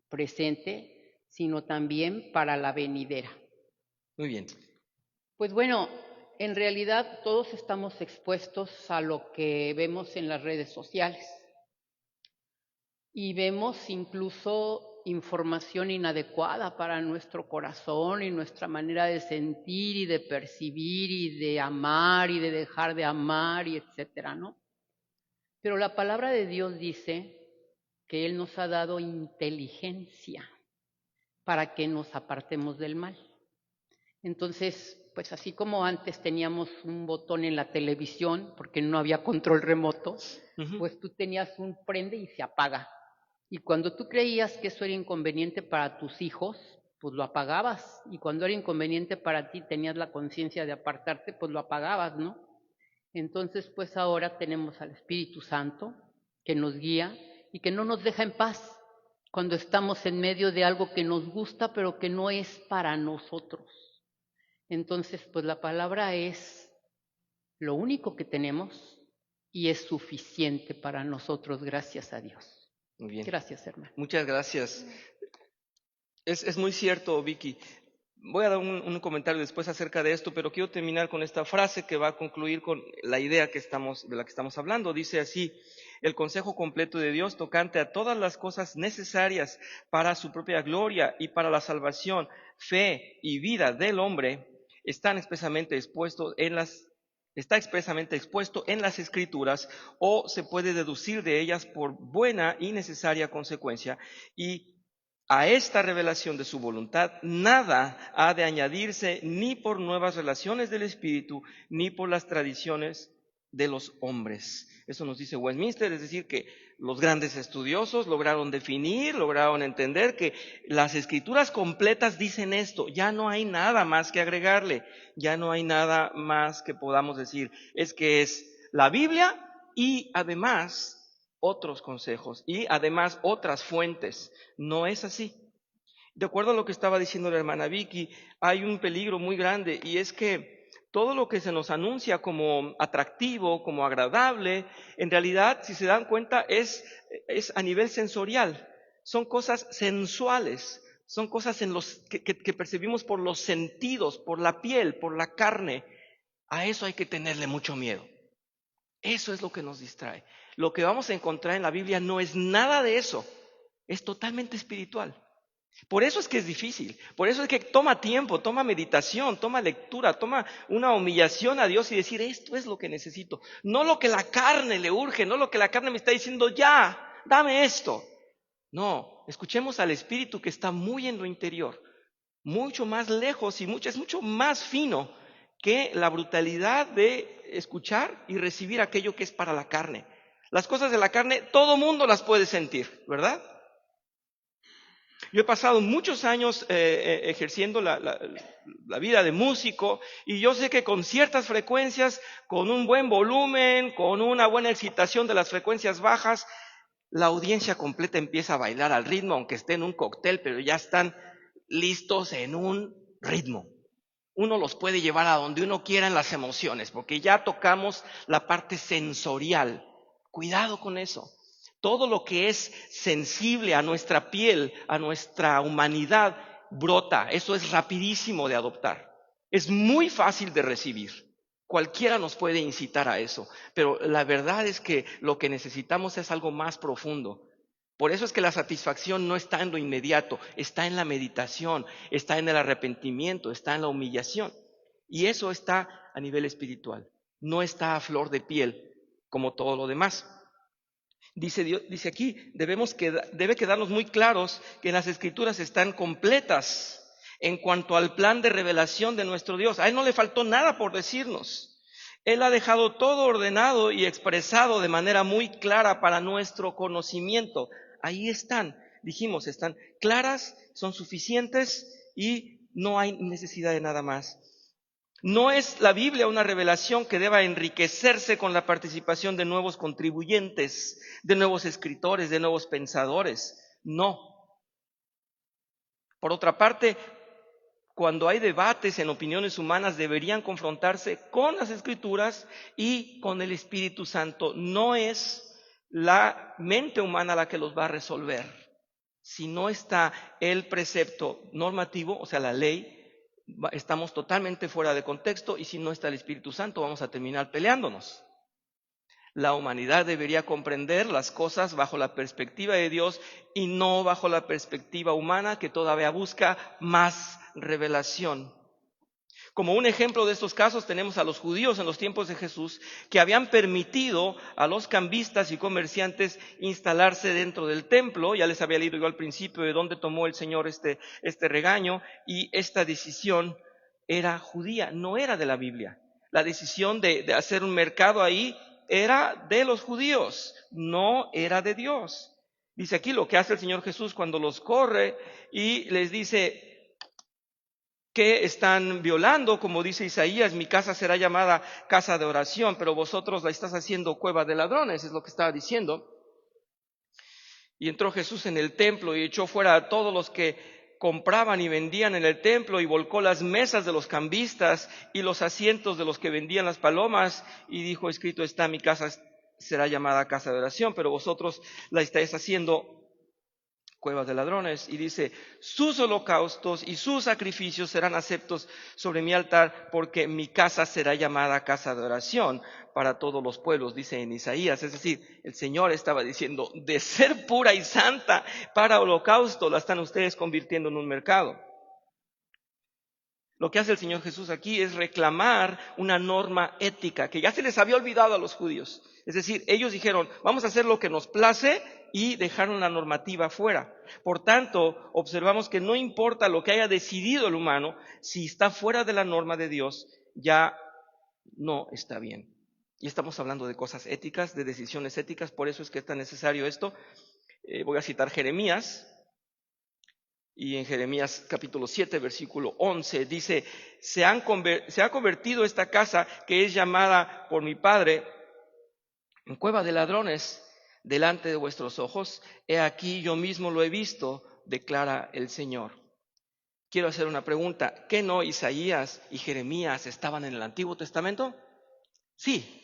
presente, sino también para la venidera. Muy bien. Pues bueno, en realidad todos estamos expuestos a lo que vemos en las redes sociales. Y vemos incluso información inadecuada para nuestro corazón y nuestra manera de sentir y de percibir y de amar y de dejar de amar y etcétera, ¿no? Pero la palabra de Dios dice que Él nos ha dado inteligencia para que nos apartemos del mal. Entonces, pues así como antes teníamos un botón en la televisión porque no había control remoto, pues tú tenías un prende y se apaga. Y cuando tú creías que eso era inconveniente para tus hijos, pues lo apagabas. Y cuando era inconveniente para ti, tenías la conciencia de apartarte, pues lo apagabas, ¿no? Entonces, pues ahora tenemos al Espíritu Santo que nos guía y que no nos deja en paz cuando estamos en medio de algo que nos gusta, pero que no es para nosotros. Entonces, pues la palabra es lo único que tenemos y es suficiente para nosotros, gracias a Dios. Muy bien. Gracias, hermano. Muchas gracias. Es muy cierto, Vicky. Voy a dar un comentario después acerca de esto, pero quiero terminar con esta frase que va a concluir con la idea de la que estamos hablando. Dice así: el consejo completo de Dios tocante a todas las cosas necesarias para su propia gloria y para la salvación, fe y vida del hombre está expresamente expuesto en las Escrituras, o se puede deducir de ellas por buena y necesaria consecuencia, y a esta revelación de su voluntad nada ha de añadirse, ni por nuevas relaciones del Espíritu, ni por las tradiciones de los hombres. Eso nos dice Westminster, es decir, que los grandes estudiosos lograron definir, lograron entender que las Escrituras completas dicen esto. Ya no hay nada más que agregarle, ya no hay nada más que podamos decir. Es que es la Biblia y además otros consejos y además otras fuentes. No es así. De acuerdo a lo que estaba diciendo la hermana Vicky, hay un peligro muy grande, y es que todo lo que se nos anuncia como atractivo, como agradable, en realidad, si se dan cuenta, es a nivel sensorial. Son cosas sensuales, son cosas que percibimos por los sentidos, por la piel, por la carne. A eso hay que tenerle mucho miedo. Eso es lo que nos distrae. Lo que vamos a encontrar en la Biblia no es nada de eso. Es totalmente espiritual. Por eso es que es difícil. Por eso es que toma tiempo, toma meditación, toma lectura, toma una humillación a Dios y decir: esto es lo que necesito. No lo que la carne le urge, no lo que la carne me está diciendo: ya, dame esto. No, escuchemos al Espíritu, que está muy en lo interior, mucho más lejos y es mucho más fino que la brutalidad de escuchar y recibir aquello que es para la carne. Las cosas de la carne, todo mundo las puede sentir, ¿verdad? Yo he pasado muchos años ejerciendo la vida de músico, y yo sé que con ciertas frecuencias, con un buen volumen, con una buena excitación de las frecuencias bajas, la audiencia completa empieza a bailar al ritmo, aunque esté en un cóctel, pero ya están listos en un ritmo. Uno los puede llevar a donde uno quiera en las emociones, porque ya tocamos la parte sensorial. Cuidado con eso. Todo lo que es sensible a nuestra piel, a nuestra humanidad, brota. Eso es rapidísimo de adoptar. Es muy fácil de recibir. Cualquiera nos puede incitar a eso. Pero la verdad es que lo que necesitamos es algo más profundo. Por eso es que la satisfacción no está en lo inmediato, está en la meditación, está en el arrepentimiento, está en la humillación. Y eso está a nivel espiritual. No está a flor de piel como todo lo demás. Dice aquí, debe quedarnos muy claros que las Escrituras están completas en cuanto al plan de revelación de nuestro Dios. A Él no le faltó nada por decirnos. Él ha dejado todo ordenado y expresado de manera muy clara para nuestro conocimiento. Ahí están, dijimos, están claras, son suficientes y no hay necesidad de nada más. No es la Biblia una revelación que deba enriquecerse con la participación de nuevos contribuyentes, de nuevos escritores, de nuevos pensadores. No. Por otra parte, cuando hay debates en opiniones humanas, deberían confrontarse con las Escrituras y con el Espíritu Santo. No es la mente humana la que los va a resolver. Si no está el precepto normativo, o sea, la ley, estamos totalmente fuera de contexto, y si no está el Espíritu Santo vamos a terminar peleándonos. La humanidad debería comprender las cosas bajo la perspectiva de Dios y no bajo la perspectiva humana, que todavía busca más revelación. Como un ejemplo de estos casos tenemos a los judíos en los tiempos de Jesús, que habían permitido a los cambistas y comerciantes instalarse dentro del templo. Ya les había leído yo al principio de dónde tomó el Señor este regaño, y esta decisión era judía, no era de la Biblia. La decisión de hacer un mercado ahí era de los judíos, no era de Dios. Dice aquí lo que hace el Señor Jesús cuando los corre y les dice que están violando, como dice Isaías: mi casa será llamada casa de oración, pero vosotros la estás haciendo cueva de ladrones, es lo que estaba diciendo. Y entró Jesús en el templo y echó fuera a todos los que compraban y vendían en el templo, y volcó las mesas de los cambistas y los asientos de los que vendían las palomas, y dijo: escrito está, mi casa será llamada casa de oración, pero vosotros la estáis haciendo cuevas de ladrones. Y dice, sus holocaustos y sus sacrificios serán aceptos sobre mi altar, porque mi casa será llamada casa de oración para todos los pueblos, dice en Isaías. Es decir, el Señor estaba diciendo, de ser pura y santa para holocausto, la están ustedes convirtiendo en un mercado. Lo que hace el Señor Jesús aquí es reclamar una norma ética que ya se les había olvidado a los judíos. Es decir, ellos dijeron, vamos a hacer lo que nos place, y dejaron la normativa fuera. Por tanto, observamos que no importa lo que haya decidido el humano, si está fuera de la norma de Dios, ya no está bien. Y estamos hablando de cosas éticas, de decisiones éticas, por eso es que es tan necesario esto. Voy a citar Jeremías. Y en Jeremías capítulo 7, versículo 11, dice, se ha convertido esta casa que es llamada por mi Padre en cueva de ladrones delante de vuestros ojos. He aquí, yo mismo lo he visto, declara el Señor. Quiero hacer una pregunta. ¿Qué no Isaías y Jeremías estaban en el Antiguo Testamento? Sí.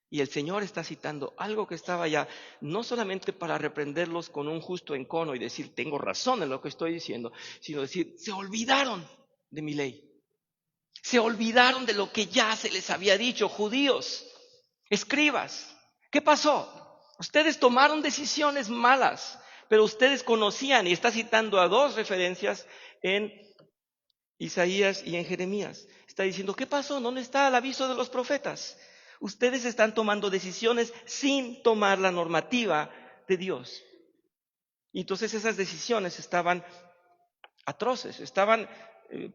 Y el Señor está citando algo que estaba allá, no solamente para reprenderlos con un justo encono y decir, tengo razón en lo que estoy diciendo, sino decir, se olvidaron de mi ley. Se olvidaron de lo que ya se les había dicho, judíos, escribas. ¿Qué pasó? Ustedes tomaron decisiones malas, pero ustedes conocían, y está citando a dos referencias en Isaías y en Jeremías. Está diciendo, ¿qué pasó? ¿Dónde está el aviso de los profetas? Ustedes están tomando decisiones sin tomar la normativa de Dios. Y entonces esas decisiones estaban atroces, estaban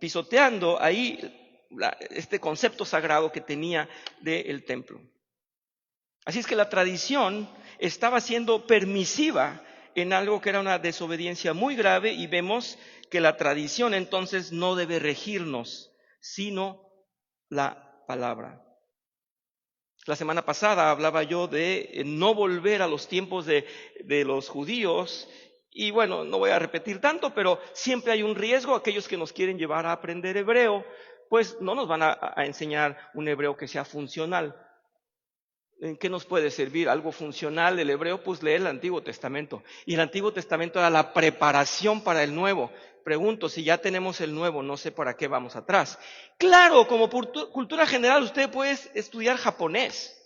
pisoteando ahí este concepto sagrado que tenía del templo. Así es que la tradición estaba siendo permisiva en algo que era una desobediencia muy grave, y vemos que la tradición entonces no debe regirnos, sino la palabra. La semana pasada hablaba yo de no volver a los tiempos de los judíos, y bueno, no voy a repetir tanto, pero siempre hay un riesgo. Aquellos que nos quieren llevar a aprender hebreo, pues no nos van a enseñar un hebreo que sea funcional. ¿En qué nos puede servir algo funcional del hebreo? Pues leer el Antiguo Testamento. Y el Antiguo Testamento era la preparación para el Nuevo. Pregunto, si ya tenemos el Nuevo, no sé para qué vamos atrás. Claro, como cultura general, usted puede estudiar japonés.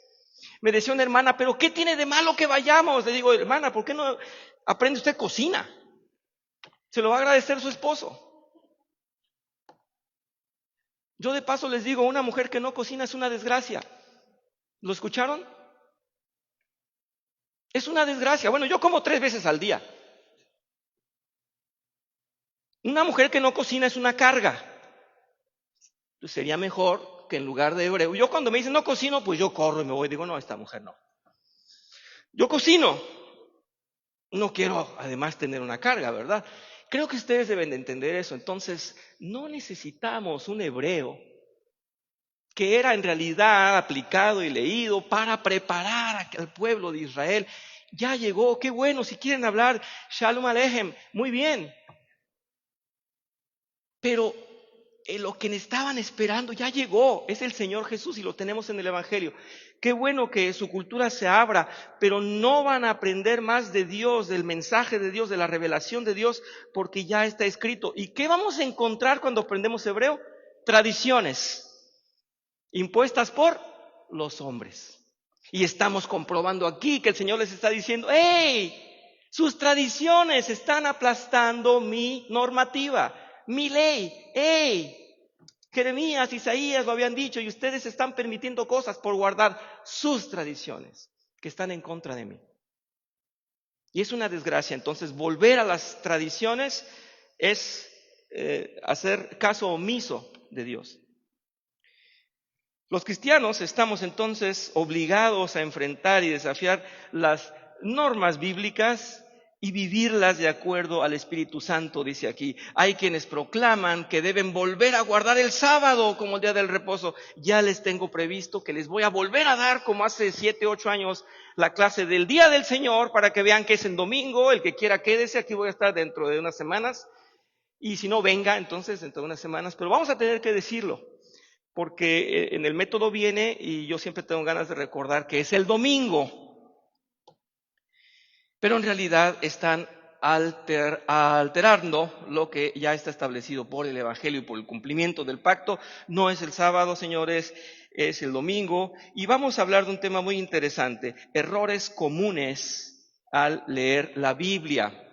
Me decía una hermana, ¿pero qué tiene de malo que vayamos? Le digo, hermana, ¿por qué no aprende usted cocina? Se lo va a agradecer su esposo. Yo de paso les digo, una mujer que no cocina es una desgracia. ¿Lo escucharon? Es una desgracia. Bueno, yo como 3 veces al día. Una mujer que no cocina es una carga. Pues sería mejor que en lugar de hebreo. Yo cuando me dicen no cocino, pues yo corro y me voy. Digo, no, esta mujer no. Yo cocino. No quiero además tener una carga, ¿verdad? Creo que ustedes deben de entender eso. Entonces, no necesitamos un hebreo que era en realidad aplicado y leído para preparar al pueblo de Israel. Ya llegó, qué bueno, si quieren hablar Shalom Aleichem, muy bien. Pero lo que estaban esperando ya llegó, es el Señor Jesús, y lo tenemos en el Evangelio. Qué bueno que su cultura se abra, pero no van a aprender más de Dios, del mensaje de Dios, de la revelación de Dios, porque ya está escrito. ¿Y qué vamos a encontrar cuando aprendemos hebreo? Tradiciones impuestas por los hombres. Y estamos comprobando aquí que el Señor les está diciendo, ¡hey! Sus tradiciones están aplastando mi normativa, mi ley. ¡Hey! Jeremías, Isaías lo habían dicho, y ustedes están permitiendo cosas por guardar sus tradiciones que están en contra de mí. Y es una desgracia. Entonces, volver a las tradiciones es hacer caso omiso de Dios. Los cristianos estamos entonces obligados a enfrentar y desafiar las normas bíblicas y vivirlas de acuerdo al Espíritu Santo, dice aquí. Hay quienes proclaman que deben volver a guardar el sábado como el día del reposo. Ya les tengo previsto que les voy a volver a dar, como hace 7, 8 años, la clase del Día del Señor, para que vean que es en domingo. El que quiera quédese, aquí voy a estar dentro de unas semanas. Y si no, venga entonces dentro de unas semanas. Pero vamos a tener que decirlo, porque en el método viene, y yo siempre tengo ganas de recordar que es el domingo. pero en realidad están alterando lo que ya está establecido por el Evangelio y por el cumplimiento del pacto. No es el sábado, señores, es el domingo. Y vamos a hablar de un tema muy interesante, errores comunes al leer la Biblia.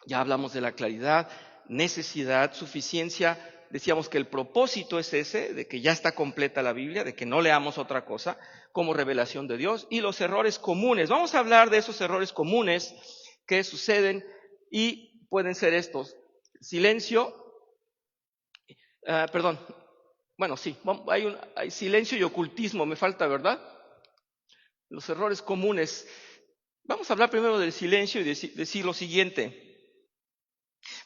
Ya hablamos de la claridad, necesidad, suficiencia. Decíamos que el propósito es ese, de que ya está completa la Biblia, de que no leamos otra cosa como revelación de Dios. Y los errores comunes. Vamos a hablar de esos errores comunes que suceden y pueden ser estos. Silencio, hay silencio y ocultismo, me falta, ¿verdad? Los errores comunes. Vamos a hablar primero del silencio y decir lo siguiente.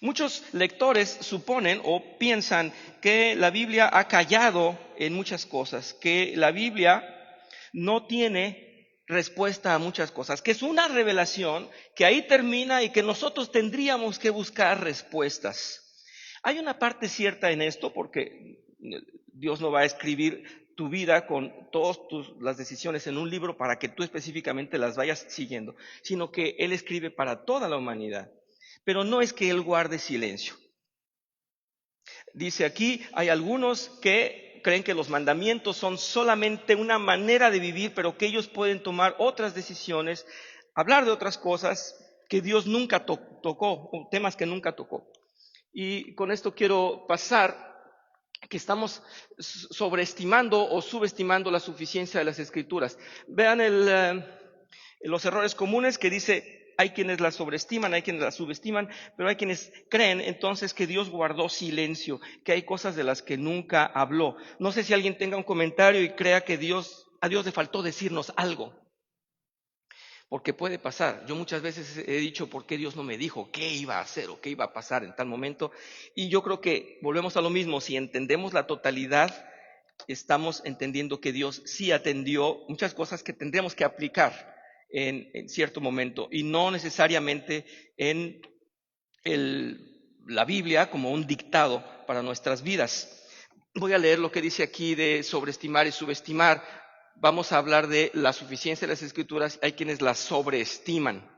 Muchos lectores suponen o piensan que la Biblia ha callado en muchas cosas, que la Biblia no tiene respuesta a muchas cosas, que es una revelación que ahí termina y que nosotros tendríamos que buscar respuestas. Hay una parte cierta en esto, porque Dios no va a escribir tu vida con todas las decisiones en un libro para que tú específicamente las vayas siguiendo, sino que Él escribe para toda la humanidad. Pero no es que Él guarde silencio. Dice aquí, hay algunos que creen que los mandamientos son solamente una manera de vivir, pero que ellos pueden tomar otras decisiones, hablar de otras cosas que Dios nunca tocó, o temas que nunca tocó. Y con esto quiero pasar que estamos sobreestimando o subestimando la suficiencia de las Escrituras. Vean los errores comunes que dice, hay quienes la sobreestiman, hay quienes la subestiman, pero hay quienes creen entonces que Dios guardó silencio, que hay cosas de las que nunca habló. No sé si alguien tenga un comentario y crea que a Dios le faltó decirnos algo. Porque puede pasar. Yo muchas veces he dicho, ¿por qué Dios no me dijo qué iba a hacer o qué iba a pasar en tal momento? Y yo creo que volvemos a lo mismo. Si entendemos la totalidad, estamos entendiendo que Dios sí atendió muchas cosas que tendríamos que aplicar en cierto momento, y no necesariamente en la Biblia como un dictado para nuestras vidas. Voy a leer lo que dice aquí de sobreestimar y subestimar. Vamos a hablar de la suficiencia de las Escrituras. Hay quienes las sobreestiman.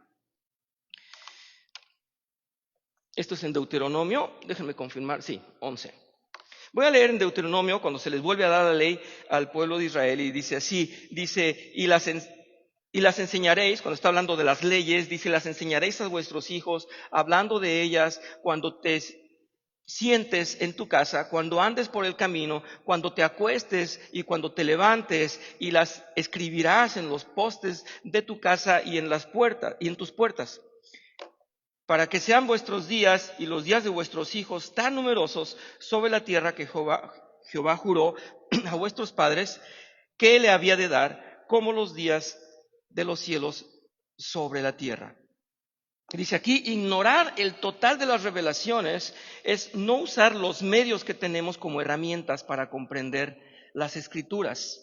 Esto es en Deuteronomio, déjenme confirmar, sí, 11. Voy a leer en Deuteronomio cuando se les vuelve a dar la ley al pueblo de Israel y dice así, dice, y las enseñaréis, cuando está hablando de las leyes, dice, las enseñaréis a vuestros hijos, hablando de ellas cuando te sientes en tu casa, cuando andes por el camino, cuando te acuestes y cuando te levantes, y las escribirás en los postes de tu casa y en las puertas y en tus puertas, para que sean vuestros días y los días de vuestros hijos tan numerosos sobre la tierra que Jehová juró a vuestros padres que le había de dar, como los días de los cielos sobre la tierra. Dice aquí, ignorar el total de las revelaciones es no usar los medios que tenemos como herramientas para comprender las Escrituras.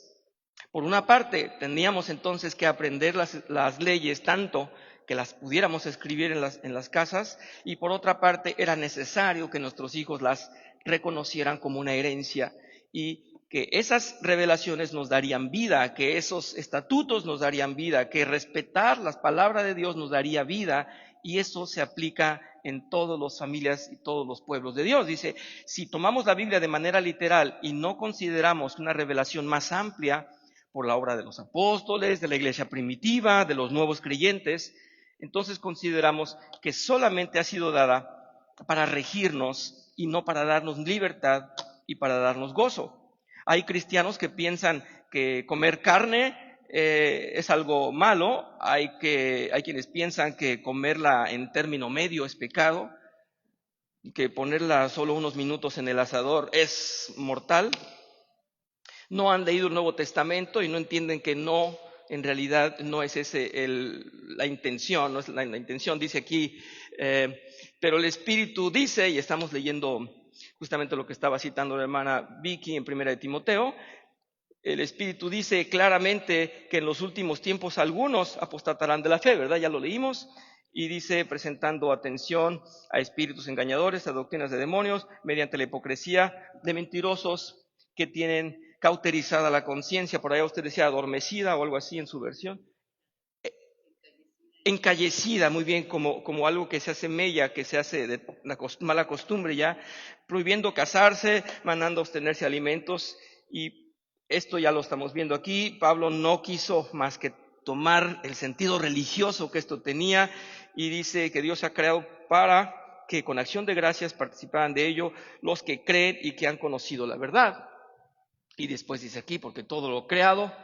Por una parte, tendríamos entonces que aprender las leyes tanto que las pudiéramos escribir en las casas, y por otra parte era necesario que nuestros hijos las reconocieran como una herencia y que esas revelaciones nos darían vida, que esos estatutos nos darían vida, que respetar las palabras de Dios nos daría vida, y eso se aplica en todas las familias y todos los pueblos de Dios. Dice, si tomamos la Biblia de manera literal y no consideramos una revelación más amplia por la obra de los apóstoles, de la iglesia primitiva, de los nuevos creyentes, entonces consideramos que solamente ha sido dada para regirnos y no para darnos libertad y para darnos gozo. Hay cristianos que piensan que comer carne es algo malo, hay quienes piensan que comerla en término medio es pecado, que ponerla solo unos minutos en el asador es mortal. No han leído el Nuevo Testamento y no entienden que no, en realidad no es ese la intención, no es la intención. Dice aquí, pero el Espíritu dice, y estamos leyendo justamente lo que estaba citando la hermana Vicky en 1 de Timoteo, el Espíritu dice claramente que en los últimos tiempos algunos apostatarán de la fe, ¿verdad? Ya lo leímos. Y dice, presentando atención a espíritus engañadores, a doctrinas de demonios, mediante la hipocresía de mentirosos que tienen cauterizada la conciencia. Por allá usted decía adormecida o algo así en su versión. encallecida, muy bien, como algo que se hace mella, que se hace de la mala costumbre ya, prohibiendo casarse, mandando abstenerse alimentos, y esto ya lo estamos viendo aquí. Pablo no quiso más que tomar el sentido religioso que esto tenía, y dice que Dios ha creado para que con acción de gracias participaran de ello los que creen y que han conocido la verdad. Y después dice aquí, porque todo lo creado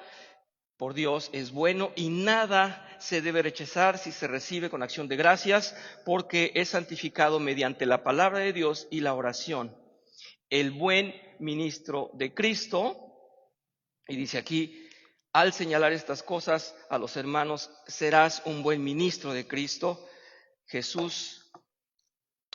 por Dios es bueno y nada se debe rechazar si se recibe con acción de gracias, porque es santificado mediante la palabra de Dios y la oración. El buen ministro de Cristo, y dice aquí, al señalar estas cosas a los hermanos, serás un buen ministro de Cristo. Jesús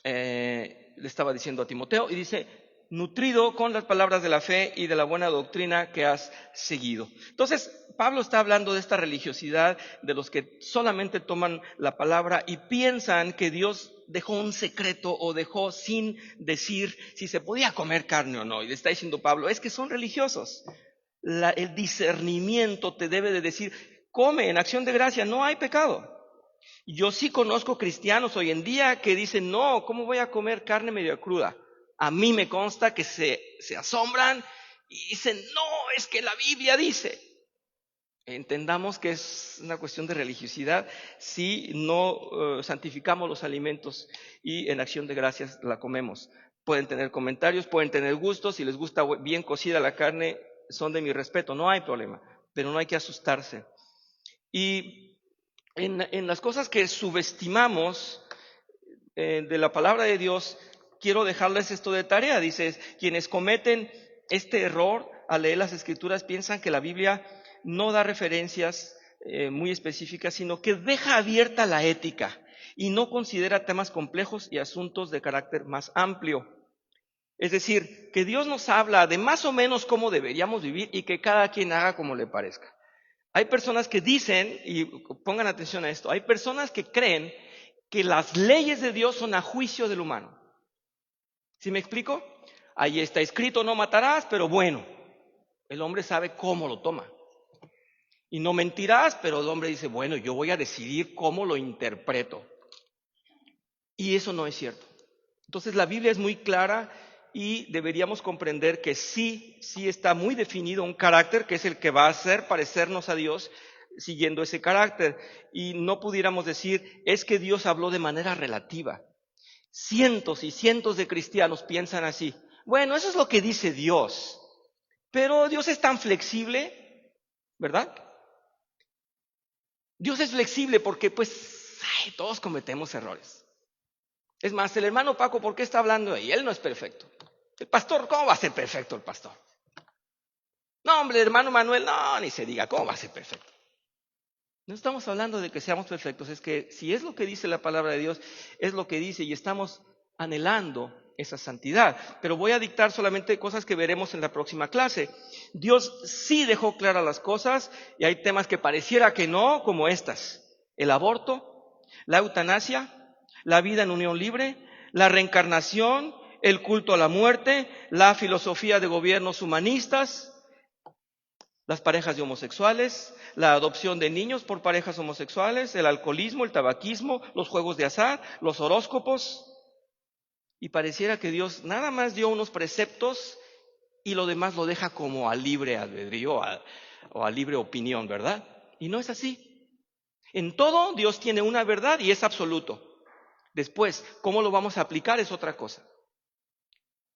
le estaba diciendo a Timoteo, y dice, nutrido con las palabras de la fe y de la buena doctrina que has seguido. Entonces, Pablo está hablando de esta religiosidad de los que solamente toman la palabra y piensan que Dios dejó un secreto o dejó sin decir si se podía comer carne o no. Y le está diciendo Pablo, es que son religiosos. El discernimiento te debe de decir, come en acción de gracia, no hay pecado. Yo sí conozco cristianos hoy en día que dicen, no, ¿cómo voy a comer carne medio cruda? A mí me consta que se asombran y dicen, no, es que la Biblia dice. Entendamos que es una cuestión de religiosidad si no santificamos los alimentos y en acción de gracias la comemos. Pueden tener comentarios, pueden tener gustos, si les gusta bien cocida la carne, son de mi respeto, no hay problema, pero no hay que asustarse. Y en las cosas que subestimamos de la palabra de Dios, quiero dejarles esto de tarea. Dices, quienes cometen este error al leer las Escrituras piensan que la Biblia no da referencias muy específicas, sino que deja abierta la ética y no considera temas complejos y asuntos de carácter más amplio. Es decir, que Dios nos habla de más o menos cómo deberíamos vivir y que cada quien haga como le parezca. Hay personas que dicen, y pongan atención a esto, hay personas que creen que las leyes de Dios son a juicio del humano. ¿Sí me explico? Ahí está escrito, no matarás, pero bueno, el hombre sabe cómo lo toma. Y no mentirás, pero el hombre dice, bueno, yo voy a decidir cómo lo interpreto. Y eso no es cierto. Entonces la Biblia es muy clara y deberíamos comprender que sí está muy definido un carácter que es el que va a hacer parecernos a Dios siguiendo ese carácter. Y no pudiéramos decir, es que Dios habló de manera relativa. Cientos y cientos de cristianos piensan así. Bueno, eso es lo que dice Dios. Pero Dios es tan flexible, ¿verdad? Dios es flexible porque todos cometemos errores. Es más, el hermano Paco, ¿por qué está hablando ahí? Él no es perfecto. El pastor, ¿cómo va a ser perfecto el pastor? No, hombre, el hermano Manuel, no, ni se diga, ¿cómo va a ser perfecto? No estamos hablando de que seamos perfectos, es que si es lo que dice la palabra de Dios, es lo que dice y estamos anhelando esa santidad. Pero voy a dictar solamente cosas que veremos en la próxima clase. Dios sí dejó claras las cosas y hay temas que pareciera que no, como estas. El aborto, la eutanasia, la vida en unión libre, la reencarnación, el culto a la muerte, la filosofía de gobiernos humanistas, las parejas de homosexuales, la adopción de niños por parejas homosexuales, el alcoholismo, el tabaquismo, los juegos de azar, los horóscopos. Y pareciera que Dios nada más dio unos preceptos y lo demás lo deja como a libre albedrío o a libre opinión, ¿verdad? Y no es así. En todo Dios tiene una verdad y es absoluto. Después, ¿cómo lo vamos a aplicar? Es otra cosa.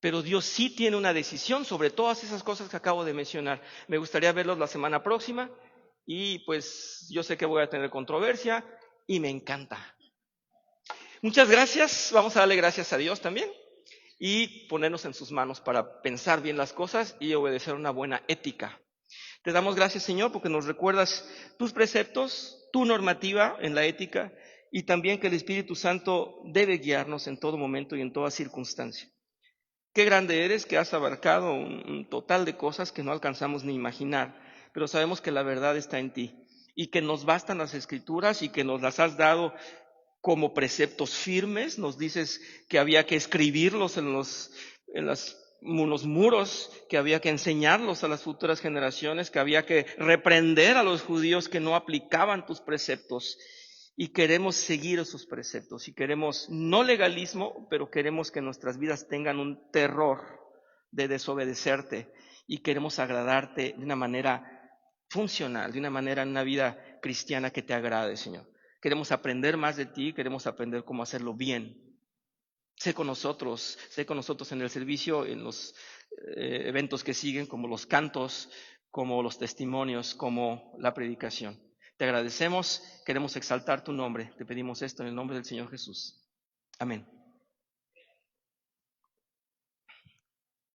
Pero Dios sí tiene una decisión sobre todas esas cosas que acabo de mencionar. Me gustaría verlos la semana próxima y pues yo sé que voy a tener controversia y me encanta. Muchas gracias. Vamos a darle gracias a Dios también y ponernos en sus manos para pensar bien las cosas y obedecer una buena ética. Te damos gracias, Señor, porque nos recuerdas tus preceptos, tu normativa en la ética y también que el Espíritu Santo debe guiarnos en todo momento y en toda circunstancia. Qué grande eres que has abarcado un total de cosas que no alcanzamos ni imaginar, pero sabemos que la verdad está en ti y que nos bastan las Escrituras y que nos las has dado como preceptos firmes. Nos dices que había que escribirlos en los muros, que había que enseñarlos a las futuras generaciones, que había que reprender a los judíos que no aplicaban tus preceptos. y queremos seguir esos preceptos y queremos no legalismo, pero queremos que nuestras vidas tengan un terror de desobedecerte y queremos agradarte de una manera funcional, de una manera en una vida cristiana que te agrade, Señor. Queremos aprender más de ti, queremos aprender cómo hacerlo bien. Sé con nosotros en el servicio, en los eventos que siguen, como los cantos, como los testimonios, como la predicación. Te agradecemos, queremos exaltar tu nombre. Te pedimos esto en el nombre del Señor Jesús. Amén.